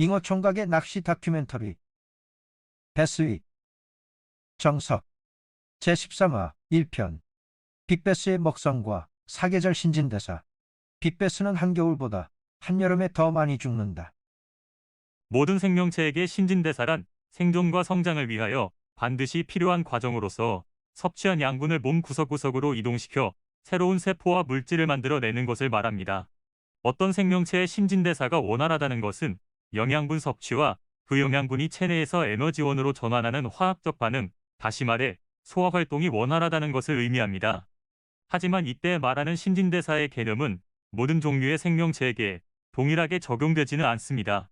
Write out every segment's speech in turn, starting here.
잉어 총각의 낚시 다큐멘터리 베스위 정석 제13화 1편 빅베스의 먹성과 사계절 신진대사. 빅베스는 한겨울보다 한여름에 더 많이 죽는다. 모든 생명체에게 신진대사란 생존과 성장을 위하여 반드시 필요한 과정으로서 섭취한 양분을 몸 구석구석으로 이동시켜 새로운 세포와 물질을 만들어내는 것을 말합니다. 어떤 생명체의 신진대사가 원활하다는 것은 영양분 섭취와 그 영양분이 체내에서 에너지원으로 전환하는 화학적 반응, 다시 말해 소화활동이 원활하다는 것을 의미합니다. 하지만 이때 말하는 신진대사의 개념은 모든 종류의 생명체에게 동일하게 적용되지는 않습니다.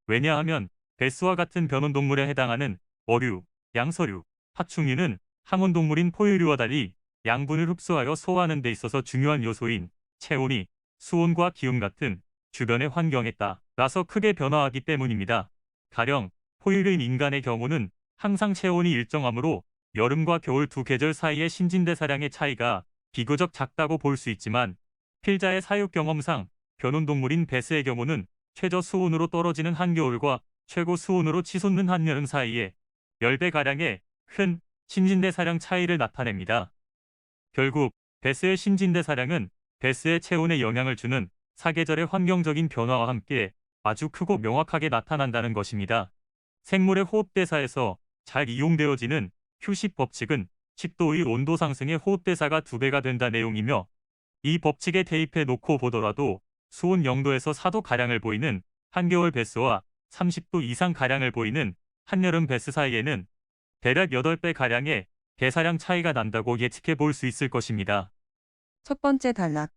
왜냐하면 베스와 같은 변온동물에 해당하는 어류, 양서류, 파충류는 항온동물인 포유류와 달리 양분을 흡수하여 소화하는 데 있어서 중요한 요소인 체온이 수온과 기온 같은 주변의 환경에 따라서 크게 변화하기 때문입니다. 가령 포유류인 인간의 경우는 항상 체온이 일정하므로 여름과 겨울 두 계절 사이의 신진대사량의 차이가 비교적 작다고 볼 수 있지만, 필자의 사육 경험상 변온동물인 베스의 경우는 최저 수온으로 떨어지는 한겨울과 최고 수온으로 치솟는 한여름 사이에 10배가량의 큰 신진대사량 차이를 나타냅니다. 결국 베스의 신진대사량은 베스의 체온에 영향을 주는 사계절의 환경적인 변화와 함께 아주 크고 명확하게 나타난다는 것입니다. 생물의 호흡대사에서 잘 이용되어지는 휴식 법칙은 10도의 온도 상승의 호흡대사가 2배가 된다 내용이며, 이 법칙에 대입해 놓고 보더라도 수온 0도에서 4도가량을 보이는 한겨울 베스와 30도 이상 가량을 보이는 한여름 베스 사이에는 대략 8배가량의 대사량 차이가 난다고 예측해 볼 수 있을 것입니다. 첫 번째 단락.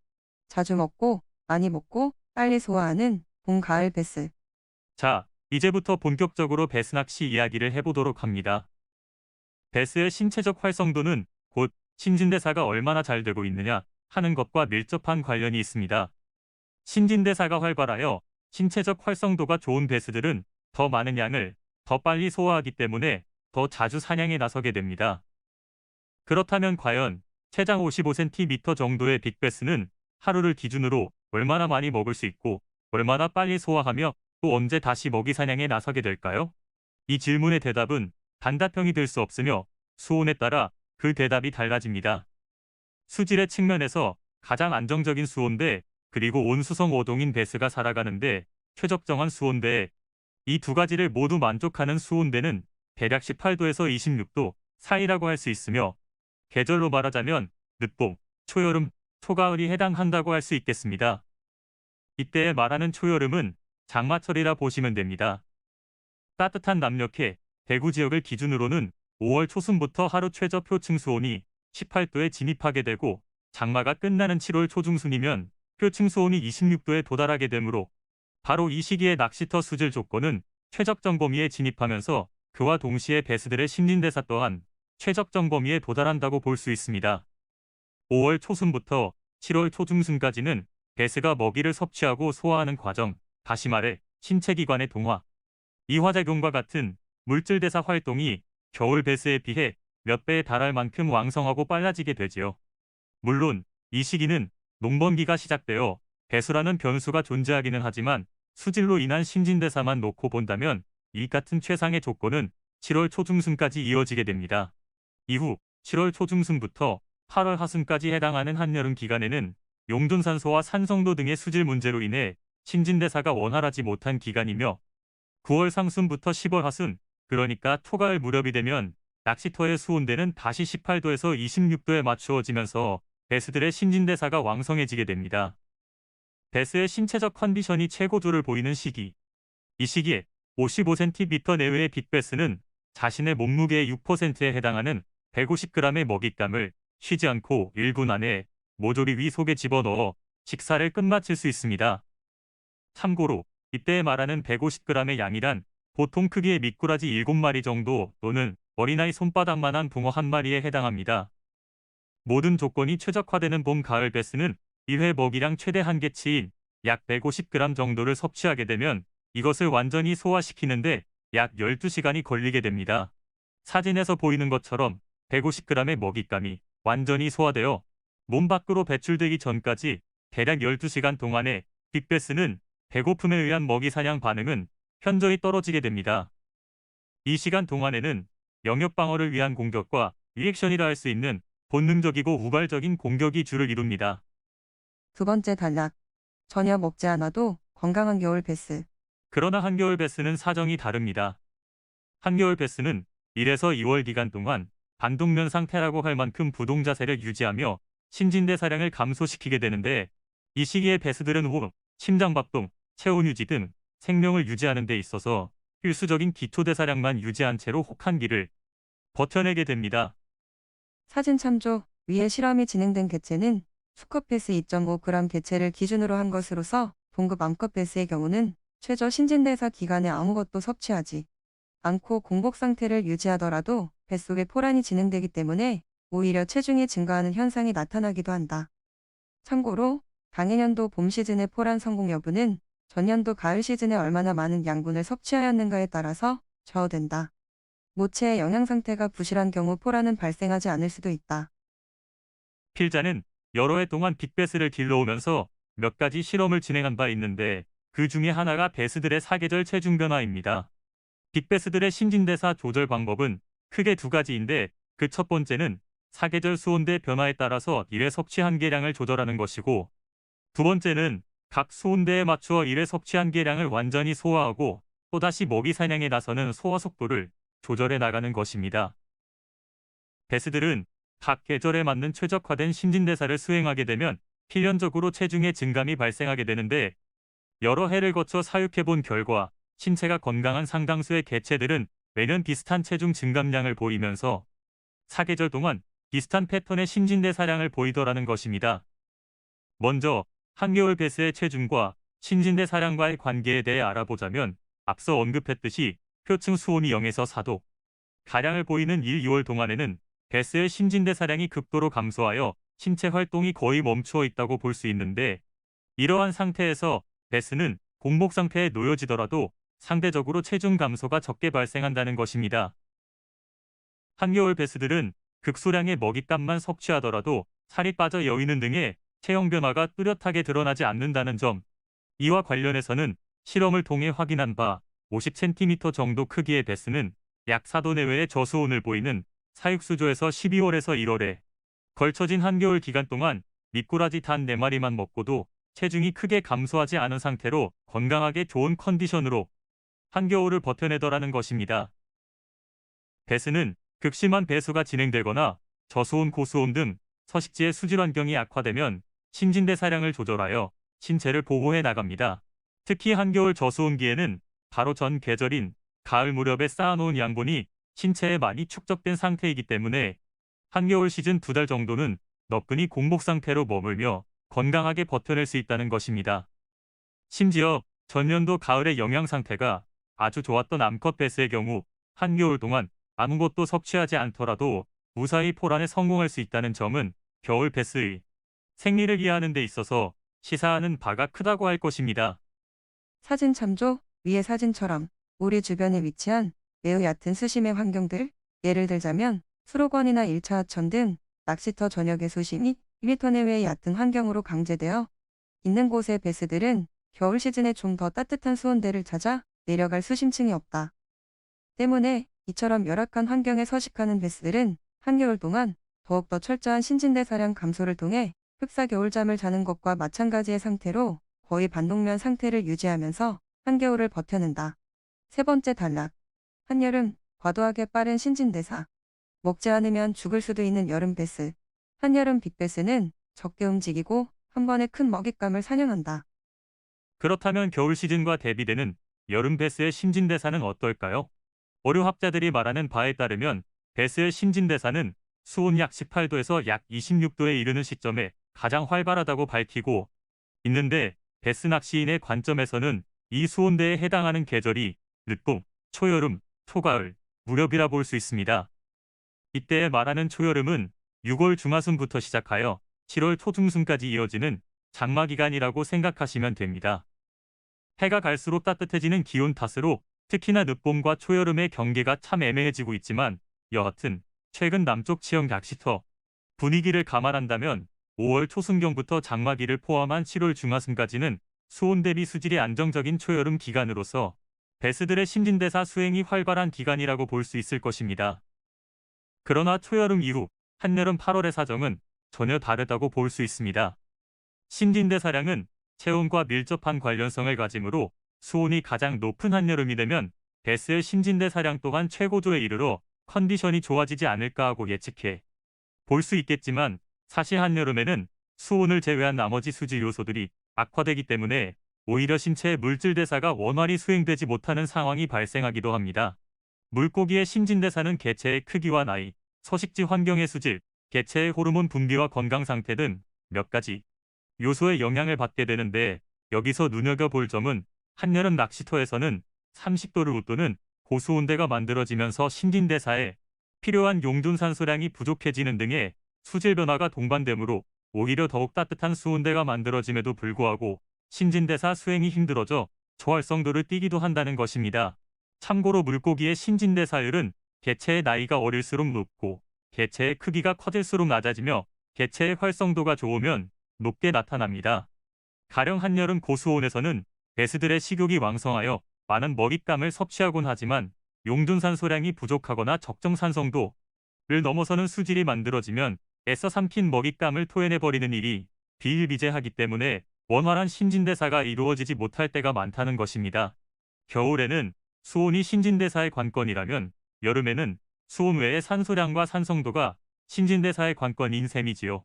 자주 먹고 많이 먹고 빨리 소화하는 봄, 가을 베스. 자, 이제부터 본격적으로 베스 낚시 이야기를 해보도록 합니다. 베스의 신체적 활성도는 곧 신진대사가 얼마나 잘 되고 있느냐 하는 것과 밀접한 관련이 있습니다. 신진대사가 활발하여 신체적 활성도가 좋은 베스들은 더 많은 양을 더 빨리 소화하기 때문에 더 자주 사냥에 나서게 됩니다. 그렇다면 과연 체장 55cm 정도의 빅베스는 하루를 기준으로 얼마나 많이 먹을 수 있고 얼마나 빨리 소화하며 또 언제 다시 먹이 사냥에 나서게 될까요? 이 질문의 대답은 단답형이 될 수 없으며 수온에 따라 그 대답이 달라집니다. 수질의 측면에서 가장 안정적인 수온대 그리고 온수성 어동인 베스가 살아가는데 최적정한 수온대, 이 두 가지를 모두 만족하는 수온대는 대략 18도에서 26도 사이라고 할 수 있으며, 계절로 말하자면 늦봄, 초여름, 초가을이 해당한다고 할 수 있겠습니다. 이때에 말하는 초여름은 장마철이라 보시면 됩니다. 따뜻한 남녘의 대구 지역을 기준으로는 5월 초순부터 하루 최저 표층 수온이 18도에 진입하게 되고, 장마가 끝나는 7월 초중순이면 표층 수온이 26도에 도달하게 되므로 바로 이 시기의 낚시터 수질 조건은 최적정 범위에 진입하면서 그와 동시에 베스들의 신진대사 또한 최적정 범위에 도달한다고 볼 수 있습니다. 5월 초순부터 7월 초중순까지는 베스가 먹이를 섭취하고 소화하는 과정, 다시 말해 신체기관의 동화, 이화작용과 같은 물질대사 활동이 겨울 베스에 비해 몇 배에 달할 만큼 왕성하고 빨라지게 되지요. 물론 이 시기는 농번기가 시작되어 배수라는 변수가 존재하기는 하지만 수질로 인한 신진대사만 놓고 본다면 이 같은 최상의 조건은 7월 초중순까지 이어지게 됩니다. 이후 7월 초중순부터 8월 하순까지 해당하는 한여름 기간에는 용존산소와 산성도 등의 수질 문제로 인해 신진대사가 원활하지 못한 기간이며, 9월 상순부터 10월 하순, 그러니까 초가을 무렵이 되면 낚시터의 수온대는 다시 18도에서 26도에 맞추어지면서 베스들의 신진대사가 왕성해지게 됩니다. 베스의 신체적 컨디션이 최고조를 보이는 시기. 이 시기에 55cm 내외의 빅베스는 자신의 몸무게의 6%에 해당하는 150g의 먹잇감을 쉬지 않고 1분 안에 모조리 위 속에 집어넣어 식사를 끝마칠 수 있습니다. 참고로 이때 말하는 150g의 양이란 보통 크기의 미꾸라지 7마리 정도 또는 어린아이 손바닥만한 붕어 1마리에 해당합니다. 모든 조건이 최적화되는 봄, 가을 베스는 1회 먹이량 최대 한계치인 약 150g 정도를 섭취하게 되면 이것을 완전히 소화시키는데 약 12시간이 걸리게 됩니다. 사진에서 보이는 것처럼 150g의 먹잇감이 완전히 소화되어 몸 밖으로 배출되기 전까지 대략 12시간 동안에 빅베스는 배고픔에 의한 먹이 사냥 반응은 현저히 떨어지게 됩니다. 이 시간 동안에는 영역 방어를 위한 공격과 리액션이라 할 수 있는 본능적이고 우발적인 공격이 주를 이룹니다. 두 번째 단락. 전혀 먹지 않아도 건강한 겨울 베스. 그러나 한겨울 베스는 사정이 다릅니다. 한겨울 베스는 1에서 2월 기간 동안 반동면 상태라고 할 만큼 부동 자세를 유지하며 신진대사량을 감소시키게 되는데, 이 시기에 베스들은 호흡, 심장박동, 체온 유지 등 생명을 유지하는 데 있어서 필수적인 기초대사량만 유지한 채로 혹한기를 버텨내게 됩니다. 사진 참조. 위에 실험이 진행된 개체는 수컷 베스 2.5g 개체를 기준으로 한 것으로서 동급 암컷 베스의 경우는 최저 신진대사 기간에 아무것도 섭취하지 않고 공복 상태를 유지하더라도 뱃속에 포란이 진행되기 때문에 오히려 체중이 증가하는 현상이 나타나기도 한다. 참고로 당해년도 봄 시즌의 포란 성공 여부는 전년도 가을 시즌에 얼마나 많은 양분을 섭취하였는가에 따라서 좌우된다. 모체의 영양 상태가 부실한 경우 포란은 발생하지 않을 수도 있다. 필자는 여러 해 동안 빅베스를 길러오면서 몇 가지 실험을 진행한 바 있는데, 그 중에 하나가 베스들의 사계절 체중 변화입니다. 빅베스들의 신진대사 조절 방법은 크게 두 가지인데, 그 첫 번째는 사계절 수온대 변화에 따라서 일회 섭취 한계량을 조절하는 것이고, 두 번째는 각 수온대에 맞추어 일회 섭취 한계량을 완전히 소화하고 또다시 먹이 사냥에 나서는 소화 속도를 조절해 나가는 것입니다. 베스들은 각 계절에 맞는 최적화된 신진대사를 수행하게 되면 필연적으로 체중의 증감이 발생하게 되는데, 여러 해를 거쳐 사육해본 결과 신체가 건강한 상당수의 개체들은 매년 비슷한 체중 증감량을 보이면서 사계절 동안 비슷한 패턴의 신진대사량을 보이더라는 것입니다. 먼저 한겨울 베스의 체중과 신진대사량과의 관계에 대해 알아보자면, 앞서 언급했듯이 표층 수온이 0에서 4도 가량을 보이는 1, 2월 동안에는 베스의 신진대사량이 극도로 감소하여 신체 활동이 거의 멈추어 있다고 볼 수 있는데, 이러한 상태에서 베스는 공복 상태에 놓여지더라도 상대적으로 체중 감소가 적게 발생한다는 것입니다. 한겨울 베스들은 극소량의 먹잇감만 섭취하더라도 살이 빠져 여위는 등의 체형 변화가 뚜렷하게 드러나지 않는다는 점, 이와 관련해서는 실험을 통해 확인한 바 50cm 정도 크기의 베스는 약 4도 내외의 저수온을 보이는 사육수조에서 12월에서 1월에 걸쳐진 한겨울 기간 동안 미꾸라지 단 4마리만 먹고도 체중이 크게 감소하지 않은 상태로 건강하게 좋은 컨디션으로 한겨울을 버텨내더라는 것입니다. 베스는 극심한 배수가 진행되거나 저수온, 고수온 등 서식지의 수질 환경이 악화되면 신진대사량을 조절하여 신체를 보호해 나갑니다. 특히 한겨울 저수온기에는 바로 전 계절인 가을 무렵에 쌓아놓은 양분이 신체에 많이 축적된 상태이기 때문에 한겨울 시즌 2달 정도는 너끈히 공복 상태로 머물며 건강하게 버텨낼 수 있다는 것입니다. 심지어 전년도 가을의 영양 상태가 아주 좋았던 암컷 베스의 경우 한겨울 동안 아무것도 섭취하지 않더라도 무사히 포란에 성공할 수 있다는 점은 겨울 베스의 생리를 이해하는 데 있어서 시사하는 바가 크다고 할 것입니다. 사진 참조. 위의 사진처럼 우리 주변에 위치한 매우 얕은 수심의 환경들, 예를 들자면 수로권이나 1차 하천 등 낚시터 전역의 수심이 2m 내외의 얕은 환경으로 강제되어 있는 곳의 베스들은 겨울 시즌에 좀 더 따뜻한 수온대를 찾아 내려갈 수심층이 없다. 때문에 이처럼 열악한 환경에 서식하는 베스들은 한겨울 동안 더욱더 철저한 신진대사량 감소를 통해 흡사 겨울잠을 자는 것과 마찬가지의 상태로 거의 반동면 상태를 유지하면서 한겨울을 버텨낸다. 세 번째 단락. 한여름, 과도하게 빠른 신진대사. 먹지 않으면 죽을 수도 있는 여름 베스. 한여름 빅베스는 적게 움직이고 한 번에 큰 먹잇감을 사냥한다. 그렇다면 겨울 시즌과 대비되는 여름 베스의 신진대사는 어떨까요? 어류학자들이 말하는 바에 따르면 베스의 신진대사는 수온 약 18도에서 약 26도에 이르는 시점에 가장 활발하다고 밝히고 있는데, 베스 낚시인의 관점에서는 이 수온대에 해당하는 계절이 늦봄, 초여름, 초가을 무렵이라 볼 수 있습니다. 이때 말하는 초여름은 6월 중하순부터 시작하여 7월 초중순까지 이어지는 장마 기간이라고 생각하시면 됩니다. 해가 갈수록 따뜻해지는 기온 탓으로 특히나 늦봄과 초여름의 경계가 참 애매해지고 있지만, 여하튼 최근 남쪽 지역 낚시터 분위기를 감안한다면 5월 초순경부터 장마기를 포함한 7월 중하순까지는 수온 대비 수질이 안정적인 초여름 기간으로서 베스들의 신진대사 수행이 활발한 기간이라고 볼 수 있을 것입니다. 그러나 초여름 이후 한여름 8월의 사정은 전혀 다르다고 볼 수 있습니다. 신진대사량은 체온과 밀접한 관련성을 가지므로 수온이 가장 높은 한여름이 되면 베스의 신진대사량 또한 최고조에 이르러 컨디션이 좋아지지 않을까 하고 예측해 볼 수 있겠지만 사실 한여름에는 수온을 제외한 나머지 수질 요소들이 악화되기 때문에 오히려 신체의 물질 대사가 원활히 수행되지 못하는 상황이 발생하기도 합니다. 물고기의 신진대사는 개체의 크기와 나이, 서식지 환경의 수질, 개체의 호르몬 분비와 건강 상태 등 몇 가지 요소의 영향을 받게 되는데 여기서 눈여겨볼 점은 한여름 낚시터에서는 30도를 웃도는 고수온대가 만들어지면서 신진대사에 필요한 용존산소량이 부족해지는 등의 수질 변화가 동반되므로 오히려 더욱 따뜻한 수온대가 만들어짐에도 불구하고 신진대사 수행이 힘들어져 저활성도를 띠기도 한다는 것입니다. 참고로 물고기의 신진대사율은 개체의 나이가 어릴수록 높고 개체의 크기가 커질수록 낮아지며 개체의 활성도가 좋으면 높게 나타납니다. 가령 한여름 고수온에서는 베스들의 식욕이 왕성하여 많은 먹잇감을 섭취하곤 하지만 용존산소량이 부족하거나 적정 산성도를 넘어서는 수질이 만들어지면 애써 삼킨 먹잇감을 토해내버리는 일이 비일비재하기 때문에 원활한 신진대사가 이루어지지 못할 때가 많다는 것입니다. 겨울에는 수온이 신진대사의 관건이라면 여름에는 수온 외의 산소량과 산성도가 신진대사의 관건인 셈이지요.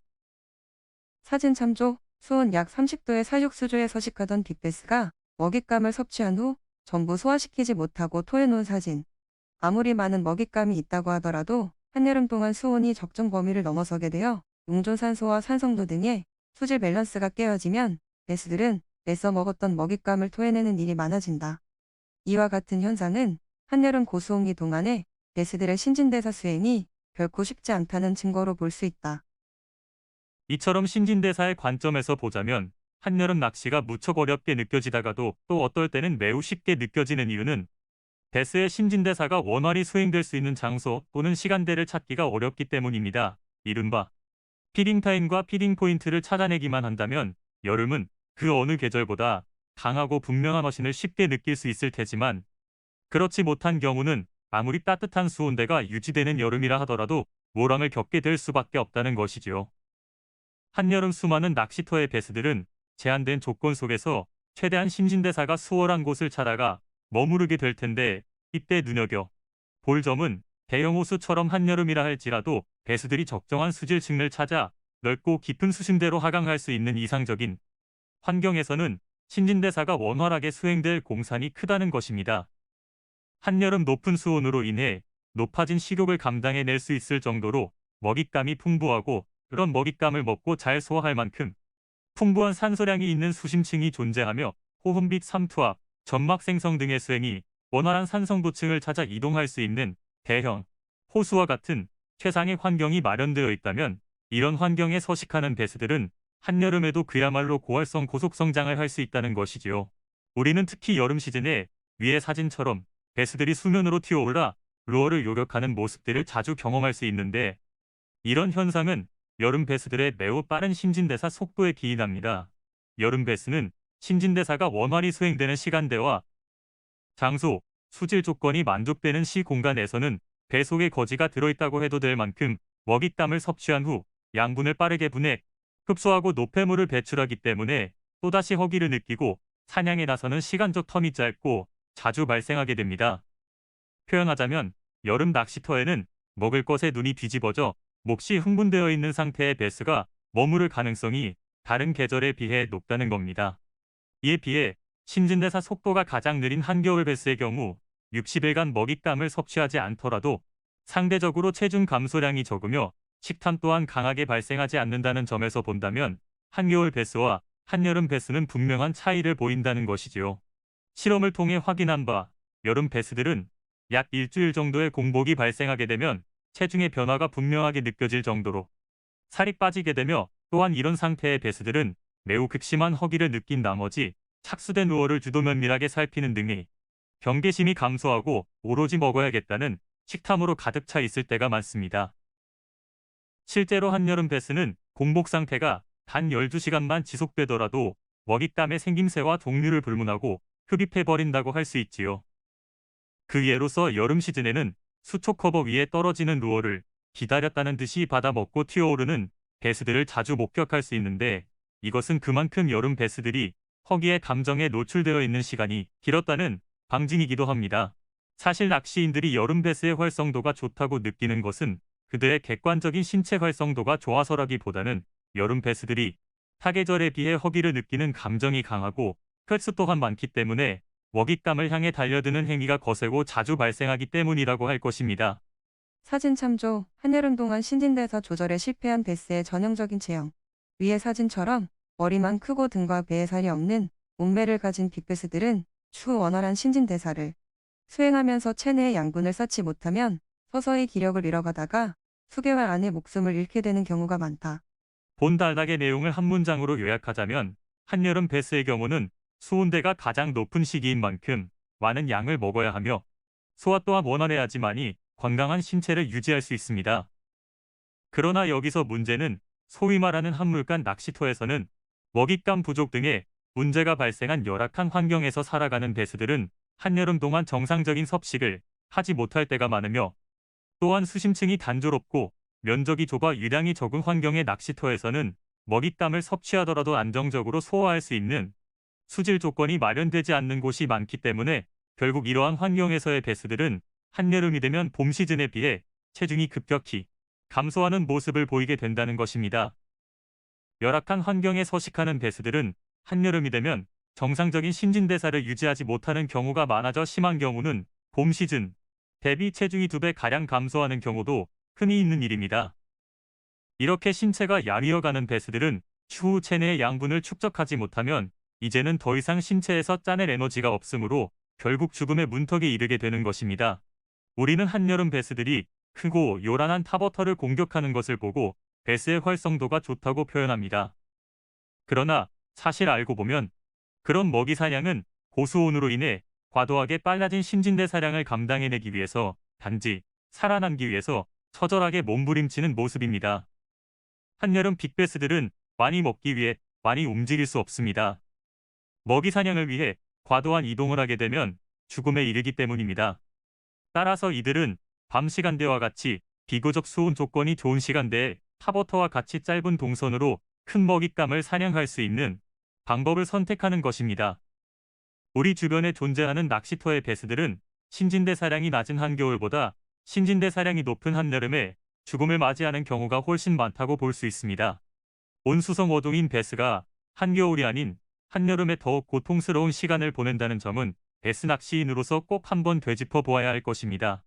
사진 참조. 수온 약 30도의 사육수조에 서식하던 빅베스가 먹잇감을 섭취한 후 전부 소화시키지 못하고 토해놓은 사진. 아무리 많은 먹잇감이 있다고 하더라도 한여름 동안 수온이 적정 범위를 넘어서게 되어 용존산소와 산성도 등의 수질 밸런스가 깨어지면 베스들은 애써 먹었던 먹잇감을 토해내는 일이 많아진다. 이와 같은 현상은 한여름 고수온기 동안에 베스들의 신진대사 수행이 결코 쉽지 않다는 증거로 볼 수 있다. 이처럼 신진대사의 관점에서 보자면 한여름 낚시가 무척 어렵게 느껴지다가도 또 어떨 때는 매우 쉽게 느껴지는 이유는 베스의 신진대사가 원활히 수행될 수 있는 장소 또는 시간대를 찾기가 어렵기 때문입니다. 이른바 피딩타임과 피딩포인트를 찾아내기만 한다면 여름은 그 어느 계절보다 강하고 분명한 어신을 쉽게 느낄 수 있을 테지만 그렇지 못한 경우는 아무리 따뜻한 수온대가 유지되는 여름이라 하더라도 모랑을 겪게 될 수밖에 없다는 것이죠. 한여름 수많은 낚시터의 베스들은 제한된 조건 속에서 최대한 신진대사가 수월한 곳을 찾아가 머무르게 될 텐데 이때 눈여겨 볼 점은 대형 호수처럼 한여름이라 할지라도 베스들이 적정한 수질 층을 찾아 넓고 깊은 수심대로 하강할 수 있는 이상적인 환경에서는 신진대사가 원활하게 수행될 공산이 크다는 것입니다. 한여름 높은 수온으로 인해 높아진 식욕을 감당해낼 수 있을 정도로 먹잇감이 풍부하고 그런 먹잇감을 먹고 잘 소화할 만큼 풍부한 산소량이 있는 수심층이 존재하며 호흡 및 삼투압, 점막 생성 등의 수행이 원활한 산성도층을 찾아 이동할 수 있는 대형 호수와 같은 최상의 환경이 마련되어 있다면 이런 환경에 서식하는 베스들은 한여름에도 그야말로 고활성 고속성장을 할 수 있다는 것이지요. 우리는 특히 여름 시즌에 위의 사진처럼 베스들이 수면으로 튀어올라 루어를 요격하는 모습들을 자주 경험할 수 있는데 이런 현상은 여름 베스들의 매우 빠른 신진대사 속도에 기인합니다. 여름 베스는 신진대사가 원활히 수행되는 시간대와 장소, 수질 조건이 만족되는 시공간에서는 배 속에 거지가 들어있다고 해도 될 만큼 먹잇감을 섭취한 후 양분을 빠르게 분해, 흡수하고 노폐물을 배출하기 때문에 또다시 허기를 느끼고 사냥에 나서는 시간적 텀이 짧고 자주 발생하게 됩니다. 표현하자면 여름 낚시터에는 먹을 것에 눈이 뒤집어져 몹시 흥분되어 있는 상태의 베스가 머무를 가능성이 다른 계절에 비해 높다는 겁니다. 이에 비해 신진대사 속도가 가장 느린 한겨울 베스의 경우 60일간 먹잇감을 섭취하지 않더라도 상대적으로 체중 감소량이 적으며 식탐 또한 강하게 발생하지 않는다는 점에서 본다면 한겨울 베스와 한여름 베스는 분명한 차이를 보인다는 것이지요. 실험을 통해 확인한 바 여름 베스들은 약 일주일 정도의 공복이 발생하게 되면 체중의 변화가 분명하게 느껴질 정도로 살이 빠지게 되며 또한 이런 상태의 베스들은 매우 극심한 허기를 느낀 나머지 착수된 루어를 주도 면밀하게 살피는 등의 경계심이 감소하고 오로지 먹어야겠다는 식탐으로 가득 차 있을 때가 많습니다. 실제로 한여름 베스는 공복 상태가 단 12시간만 지속되더라도 먹잇감의 생김새와 종류를 불문하고 흡입해버린다고 할 수 있지요. 그 예로서 여름 시즌에는 수초 커버 위에 떨어지는 루어를 기다렸다는 듯이 받아먹고 튀어오르는 베스들을 자주 목격할 수 있는데, 이것은 그만큼 여름 베스들이 허기의 감정에 노출되어 있는 시간이 길었다는 방증이기도 합니다. 사실 낚시인들이 여름 베스의 활성도가 좋다고 느끼는 것은 그들의 객관적인 신체 활성도가 좋아서라기보다는 여름 베스들이 사계절에 비해 허기를 느끼는 감정이 강하고 횟수 또한 많기 때문에 먹잇감을 향해 달려드는 행위가 거세고 자주 발생하기 때문이라고 할 것입니다. 사진 참조. 한여름 동안 신진대사 조절에 실패한 베스의 전형적인 체형. 위의 사진처럼 머리만 크고 등과 배에 살이 없는 몸매를 가진 빅베스들은 추후 원활한 신진대사를 수행하면서 체내의 양분을 쌓지 못하면 서서히 기력을 잃어가다가 수개월 안에 목숨을 잃게 되는 경우가 많다. 본 단락의 내용을 한 문장으로 요약하자면, 한여름 베스의 경우는 수온대가 가장 높은 시기인 만큼 많은 양을 먹어야 하며 소화 또한 원활해야지만이 건강한 신체를 유지할 수 있습니다. 그러나 여기서 문제는 소위 말하는 한물간 낚시터에서는 먹잇감 부족 등의 문제가 발생한 열악한 환경에서 살아가는 베스들은 한여름 동안 정상적인 섭식을 하지 못할 때가 많으며, 또한 수심층이 단조롭고 면적이 좁아 유량이 적은 환경의 낚시터에서는 먹잇감을 섭취하더라도 안정적으로 소화할 수 있는 수질 조건이 마련되지 않는 곳이 많기 때문에 결국 이러한 환경에서의 베스들은 한여름이 되면 봄 시즌에 비해 체중이 급격히 감소하는 모습을 보이게 된다는 것입니다. 열악한 환경에 서식하는 베스들은 한여름이 되면 정상적인 신진대사를 유지하지 못하는 경우가 많아져 심한 경우는 봄 시즌 대비 체중이 2배가량 감소하는 경우도 흔히 있는 일입니다. 이렇게 신체가 야위어가는 베스들은 추후 체내의 양분을 축적하지 못하면 이제는 더 이상 신체에서 짜낼 에너지가 없으므로 결국 죽음의 문턱에 이르게 되는 것입니다. 우리는 한여름 베스들이 크고 요란한 타버터를 공격하는 것을 보고 베스의 활성도가 좋다고 표현합니다. 그러나 사실 알고 보면 그런 먹이 사냥은 고수온으로 인해 과도하게 빨라진 신진대사량을 감당해내기 위해서 단지 살아남기 위해서 처절하게 몸부림치는 모습입니다. 한여름 빅베스들은 많이 먹기 위해 많이 움직일 수 없습니다. 먹이 사냥을 위해 과도한 이동을 하게 되면 죽음에 이르기 때문입니다. 따라서 이들은 밤 시간대와 같이 비교적 수온 조건이 좋은 시간대에 타버터와 같이 짧은 동선으로 큰 먹잇감을 사냥할 수 있는 방법을 선택하는 것입니다. 우리 주변에 존재하는 낚시터의 베스들은 신진대사량이 낮은 한겨울보다 신진대사량이 높은 한여름에 죽음을 맞이하는 경우가 훨씬 많다고 볼 수 있습니다. 온수성 어종인 베스가 한겨울이 아닌 한여름에 더욱 고통스러운 시간을 보낸다는 점은 베스 낚시인으로서 꼭 한번 되짚어 보아야 할 것입니다.